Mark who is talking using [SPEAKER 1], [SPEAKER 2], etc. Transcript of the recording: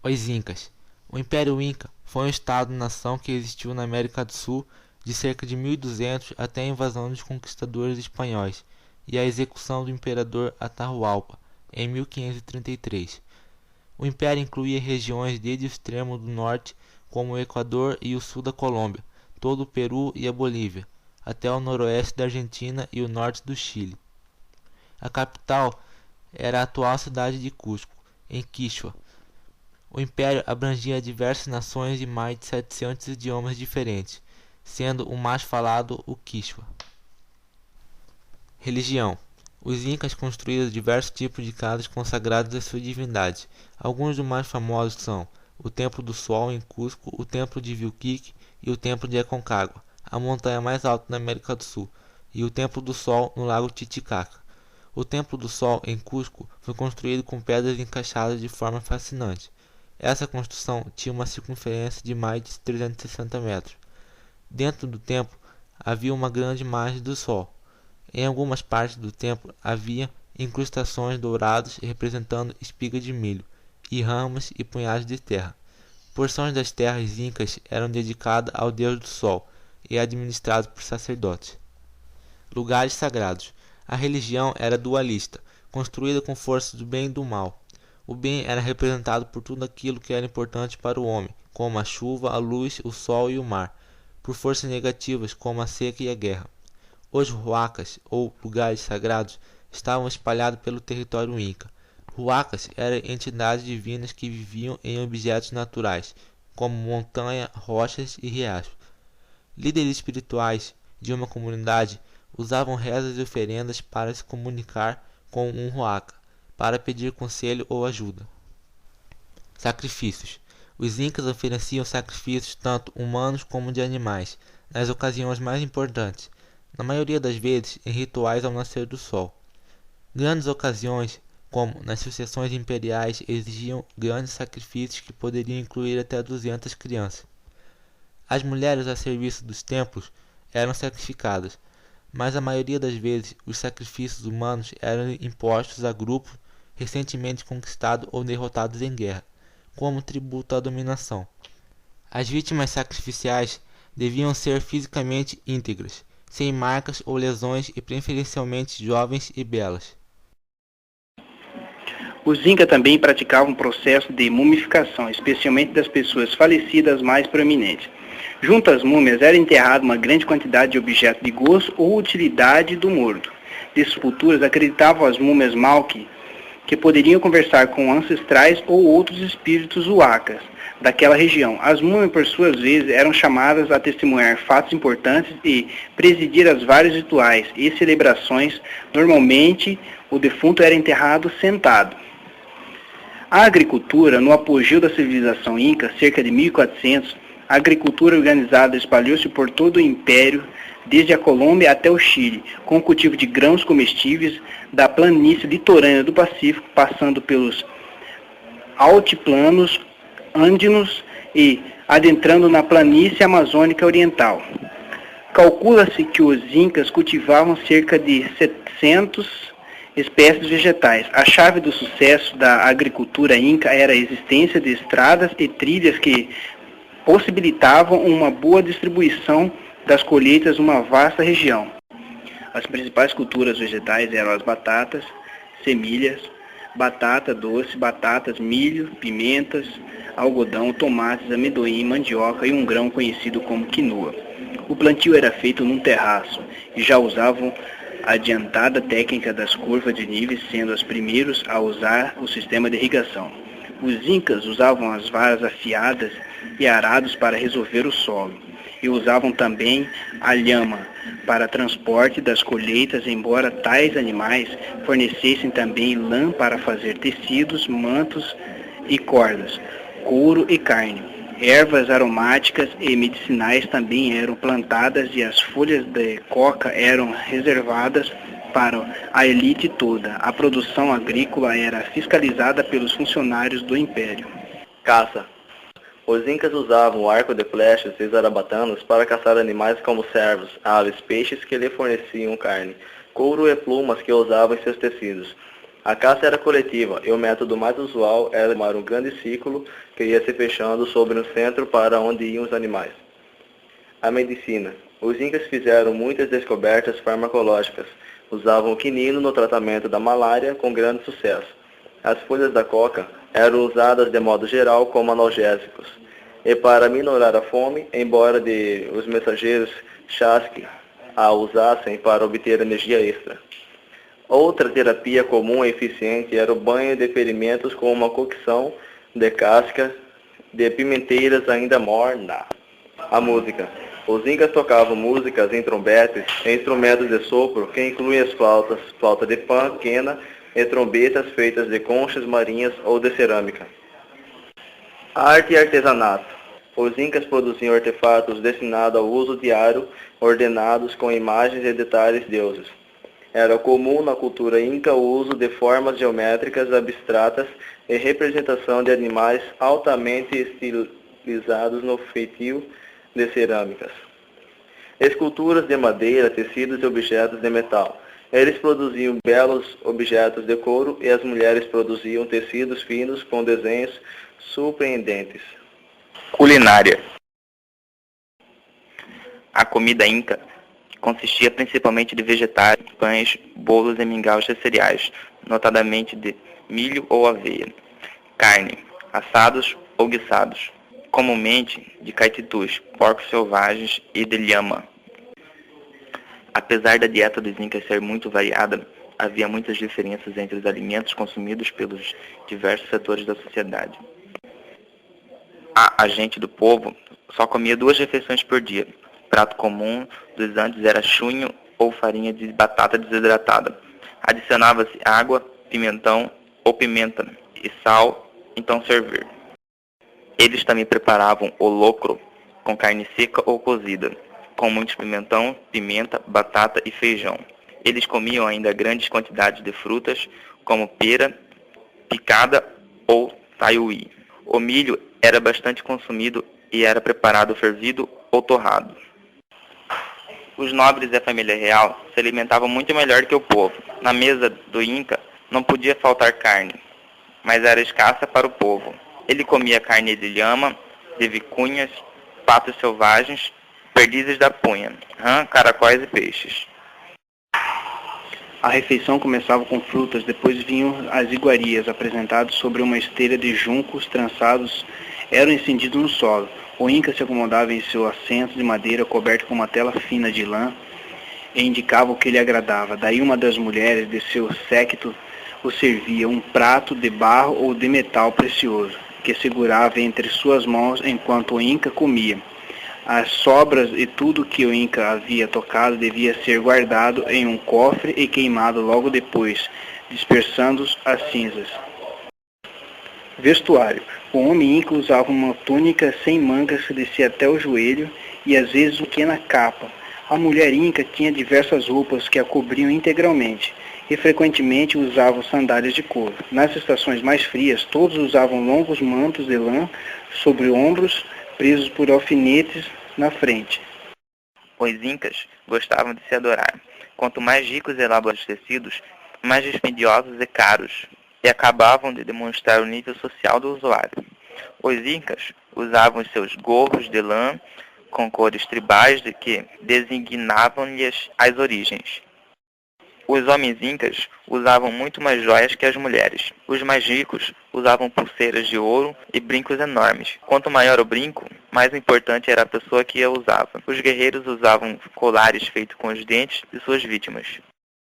[SPEAKER 1] Os Incas. O Império Inca foi um estado-nação que existiu na América do Sul de cerca de 1200 até a invasão dos conquistadores espanhóis e a execução do imperador Atahualpa em 1533. O império incluía regiões desde o extremo do norte, como o Equador e o sul da Colômbia, todo o Peru e a Bolívia, até o noroeste da Argentina e o norte do Chile. A capital era a atual cidade de Cusco, em Quichua. O império abrangia diversas nações e mais de 700 idiomas diferentes, sendo o mais falado o Quichua. Religião. Os Incas construíram diversos tipos de casas consagradas às suas divindades. Alguns dos mais famosos são o Templo do Sol em Cusco, o Templo de Vilquique e o Templo de Aconcagua, a montanha mais alta da América do Sul, e o Templo do Sol no Lago Titicaca. O Templo do Sol em Cusco foi construído com pedras encaixadas de forma fascinante. Essa construção tinha uma circunferência de mais de 360 metros. Dentro do templo havia uma grande imagem do Sol. Em algumas partes do templo havia incrustações douradas representando espigas de milho, e ramas e punhados de terra. Porções das terras incas eram dedicadas ao deus do Sol e administradas por sacerdotes. Lugares sagrados. A religião era dualista, construída com forças do bem e do mal. O bem era representado por tudo aquilo que era importante para o homem, como a chuva, a luz, o sol e o mar, por forças negativas como a seca e a guerra. Os huacas, ou lugares sagrados, estavam espalhados pelo território inca. Huacas eram entidades divinas que viviam em objetos naturais, como montanha, rochas e riachos. Líderes espirituais de uma comunidade usavam rezas e oferendas para se comunicar com um huaca, para pedir conselho ou ajuda. Sacrifícios. Os incas ofereciam sacrifícios tanto humanos como de animais, nas ocasiões mais importantes, na maioria das vezes em rituais ao nascer do sol. Grandes ocasiões, como nas sucessões imperiais, exigiam grandes sacrifícios que poderiam incluir até 200 crianças. As mulheres a serviço dos templos eram sacrificadas, mas a maioria das vezes os sacrifícios humanos eram impostos a grupos recentemente conquistados ou derrotados em guerra, como tributo à dominação. As vítimas sacrificiais deviam ser fisicamente íntegras, sem marcas ou lesões e preferencialmente jovens e belas.
[SPEAKER 2] Os Incas também praticavam um processo de mumificação, especialmente das pessoas falecidas mais proeminentes. Junto às múmias era enterrada uma grande quantidade de objetos de gosto ou utilidade do morto. Dessas culturas acreditavam as múmias Malki que poderiam conversar com ancestrais ou outros espíritos huacas daquela região. As múmias, por suas vezes, eram chamadas a testemunhar fatos importantes e presidir as vários rituais e celebrações. Normalmente, o defunto era enterrado sentado. A agricultura, no apogeu da civilização inca, cerca de 1400, a agricultura organizada espalhou-se por todo o império, desde a Colômbia até o Chile, com o cultivo de grãos comestíveis da planície litorânea do Pacífico, passando pelos altiplanos andinos e adentrando na planície amazônica oriental. Calcula-se que os incas cultivavam cerca de 700 espécies vegetais. A chave do sucesso da agricultura inca era a existência de estradas e trilhas que possibilitavam uma boa distribuição das colheitas numa vasta região. As principais culturas vegetais eram as batatas, semilhas, batata doce, batatas, milho, pimentas, algodão, tomates, amendoim, mandioca e um grão conhecido como quinoa. O plantio era feito num terraço e já usavam a adiantada técnica das curvas de níveis, sendo os primeiros a usar o sistema de irrigação. Os incas usavam as varas afiadas e arados para resolver o solo, e usavam também a lhama para transporte das colheitas, embora tais animais fornecessem também lã para fazer tecidos, mantos e cordas, couro e carne. Ervas aromáticas e medicinais também eram plantadas e as folhas de coca eram reservadas para a elite toda. A produção agrícola era fiscalizada pelos funcionários do império.
[SPEAKER 3] Caça. Os incas usavam o arco de flechas e zarabatanas para caçar animais como cervos, aves, peixes que lhe forneciam carne, couro e plumas que usavam em seus tecidos. A caça era coletiva e o método mais usual era formar um grande círculo que ia se fechando sobre um centro para onde iam os animais. A medicina. Os incas fizeram muitas descobertas farmacológicas. Usavam o quinino no tratamento da malária com grande sucesso. As folhas da coca eram usadas de modo geral como analgésicos. E para minorar a fome, embora os mensageiros chasque a usassem para obter energia extra. Outra terapia comum e eficiente era o banho de ferimentos com uma cocção de casca de pimenteiras ainda morna. A música. Os incas tocavam músicas em trombetes e instrumentos de sopro que incluem as flautas, flauta de pan, quena e trombetas feitas de conchas marinhas ou de cerâmica. Arte e artesanato. Os incas produziam artefatos destinados ao uso diário, ordenados com imagens e detalhes deuses. Era comum na cultura inca o uso de formas geométricas abstratas e representação de animais altamente estilizados no feitio de cerâmicas. Esculturas de madeira, tecidos e objetos de metal. Eles produziam belos objetos de couro e as mulheres produziam tecidos finos com desenhos surpreendentes.
[SPEAKER 4] Culinária. A comida inca consistia principalmente de vegetais, pães, bolos e mingaus de cereais, notadamente de milho ou aveia. Carne, assados ou guiçados, comumente de caititus, porcos selvagens e de lhama. Apesar da dieta dos incas ser muito variada, havia muitas diferenças entre os alimentos consumidos pelos diversos setores da sociedade. A gente do povo só comia 2 refeições por dia. O prato comum dos antes era chunho ou farinha de batata desidratada. Adicionava-se água, pimentão ou pimenta e sal, então servir. Eles também preparavam o locro com carne seca ou cozida, com muito pimentão, pimenta, batata e feijão. Eles comiam ainda grandes quantidades de frutas, como pera, picada ou taiuí. O milho era bastante consumido e era preparado fervido ou torrado. Os nobres e a família real se alimentavam muito melhor que o povo. Na mesa do Inca não podia faltar carne, mas era escassa para o povo. Ele comia carne de lhama, de vicunhas, patos selvagens, perdizes da punha, rã, caracóis e peixes.
[SPEAKER 2] A refeição começava com frutas, depois vinham as iguarias, apresentadas sobre uma esteira de juncos trançados, eram incendidos no solo. O Inca se acomodava em seu assento de madeira coberto com uma tela fina de lã e indicava o que lhe agradava. Daí uma das mulheres de seu séquito o servia um prato de barro ou de metal precioso, que segurava entre suas mãos enquanto o Inca comia. As sobras e tudo que o Inca havia tocado devia ser guardado em um cofre e queimado logo depois, dispersando as cinzas. Vestuário. O homem Inca usava uma túnica sem mangas que descia até o joelho e às vezes uma pequena capa. A mulher Inca tinha diversas roupas que a cobriam integralmente e frequentemente usavam sandálias de couro. Nas estações mais frias, todos usavam longos mantos de lã sobre ombros, presos por alfinetes na frente.
[SPEAKER 4] Os incas gostavam de se adorar. Quanto mais ricos e elaborados os tecidos, mais dispendiosos e caros, e acabavam de demonstrar o nível social do usuário. Os incas usavam os seus gorros de lã com cores tribais de que designavam-lhes as origens. Os homens incas usavam muito mais joias que as mulheres. Os mais ricos usavam pulseiras de ouro e brincos enormes. Quanto maior o brinco, mais importante era a pessoa que a usava. Os guerreiros usavam colares feitos com os dentes de suas vítimas.